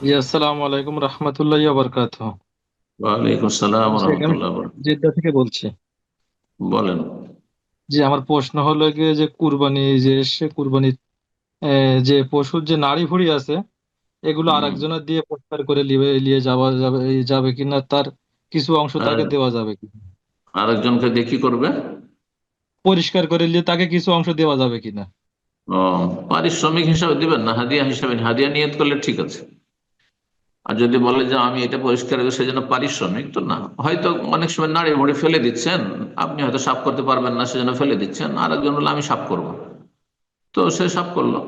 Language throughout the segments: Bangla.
জি, আসসালামু আলাইকুম রহমতুল্লাহি ওয়া বারাকাতুহু। ওয়ালাইকুম আসসালাম জি শেখ, আমি রহমতুল্লাহ বরকাতুহু। জেদ্দা থেকে বলছি। বলেন। জি, আমার প্রশ্ন হলো গিয়ে যে কুরবানি যে এসছে কুরবানি, যে পশুর যে নাড়ি ভুঁড়ি আছে এগুলো হুম। আরেকজনের দিয়ে পরিষ্কার করে নিয়ে যাওয়া যাবে কিনা, তার কিছু অংশ আর তাকে দেওয়া যাবে কিনা, আরেকজনকে দিয়ে কি করবে? পরিষ্কার করে নিয়ে তাকে কিছু অংশ দেওয়া যাবে কিনা। ও, পারিশ্রমিক হিসাবে দিবেন না, হাদিয়া হিসাবে? হাদিয়া নিয়ত করলে ঠিক আছে। আর যদি বলে যে আমি এটা পরিষ্কার করবো সেজন্য পারিশ্রমিক, তো না। হয়তো অনেক সময় নাড়ি ভুঁড়ি ফেলে দিচ্ছেন, আপনি হয়তো সাফ করতে পারবেন না সেজন্য ফেলে দিচ্ছেন, আর একজন বলে আমি সাফ করবো, তো সে সাফ করলো।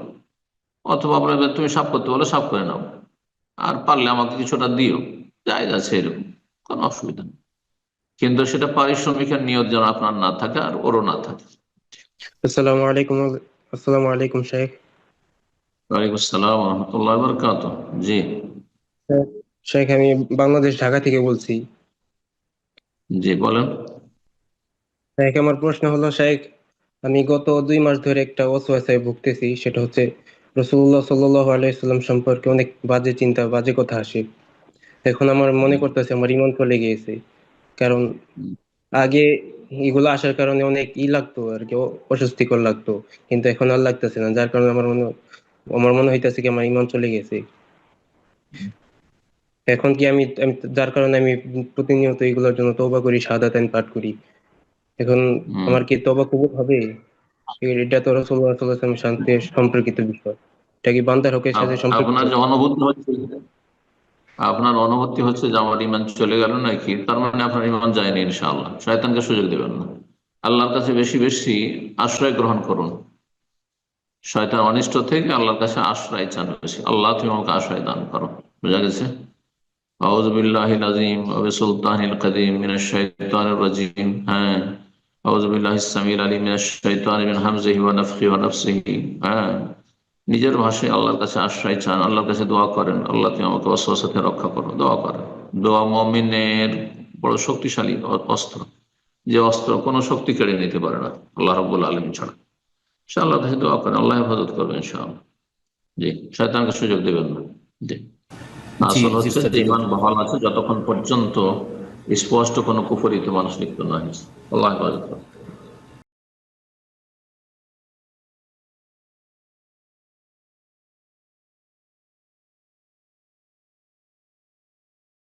অথবা আপনার তুমি সাফ করতে বলে সাফ করে নাও, আর পারলে আমাকে কিছুটা দিও, জায়েজ আছে এরকম, কোনো অসুবিধা নেই। কিন্তু সেটা পারিশ্রমিকের নিয়ত যেন আপনার না থাকে আর ওরও না থাকে। আসসালামু আলাইকুম। আসসালামু আলাইকুম শেখ। ওয়ালাইকুম আসসালাম রহমতুল্লাহ বরকাত। জি। শেখ, আমি বাংলাদেশ ঢাকা থেকে বলছি। জি বলেন। শেখ, আমার প্রশ্ন হলো শেখ, আমি গত 2 মাস ধরে একটা ওয়াসওয়াসায় ভুগতেছি। সেটা হচ্ছে রাসূলুল্লাহ সাল্লাল্লাহু আলাইহি সাল্লাম সম্পর্কে অনেক বাজে চিন্তা, বাজে কথা আসে। এখন আমার মনে করতেছে আমার ঈমান চলে গিয়েছে। কারণ আগে এগুলো আসার কারণে অনেক লাগতো আর কি, অস্বস্তিকর লাগতো। কিন্তু এখন আর লাগতেছে না, যার কারণে আমার মনে হইতেছে কি আমার ঈমান চলে গেছে। এখন কি আমি যার কারণে আমি প্রতিনিয়ত এগুলোর জন্য তওবা করি, শাহাদাতাইন পাঠ করি। এখন হুম। আমার কি তওবা কবুল হবে? এটা তো রাসূলুল্লাহ সাল্লাল্লাহু আলাইহি ওয়াসাল্লামের সাথে সম্পর্কিত বিষয়। এটা কি বান্দার হকের সাথে সম্পর্কিত? আপনার যে অনুভূতি হচ্ছে, আপনার অনুভূতি হচ্ছে যে আমার ইমান চলে গেল নাকি, তার মানে আপনার ইমান যায়নি। ইনশাআল্লাহ শয়তানকে সুযোগ দেবেন না। আল্লাহর কাছে বেশি বেশি আশ্রয় গ্রহণ করুন। শয়তান অনিষ্ট থেকে আল্লাহর কাছে আশ্রয় চান বেশি। আল্লাহ তুমি আমাকে আশ্রয় দান করো। বুঝা গেছে? আউযু বিল্লাহিল আযীম ওয়া বিসুলতানিল কাদীম মিনাশ শাইতানির রাজীম। হ্যাঁ। আউযু বিল্লাহিস সামিউল আলীম মিনাশ শাইতানি মিন হামজিহি ওয়া নাফখিহি ওয়া নাফসিহি। হ্যাঁ। নিজের ভাষায় আল্লাহর কাছে আশ্রয় চান, আল্লাহর কাছে দোয়া করেন, আল্লাহ তুমি আমাকে ওয়াসওয়াসা থেকে রক্ষা করো, দোয়া করেন। দোয়া মুমিনের বড় শক্তিশালী অস্ত্র, যে অস্ত্র কোনো শক্তি কেড়ে নিতে পারে না আল্লাহ রাব্বুল আলামিন ছাড়া। সে আল্লাহর কাছে দোয়া করেন, আল্লাহ হেফাজত করবেন ইনশাআল্লাহ। জি। শয়তানকে সুযোগ দেবেন না। জি। জি আসল জি হচ্ছে স্যার, যে জি ইমান বলুন। বহাল আছে যতক্ষণ পর্যন্ত স্পষ্ট কোনো কুফরিতে মানুষ লিপ্ত না হয়েছে। আল্লাহ হেফাজত করুন।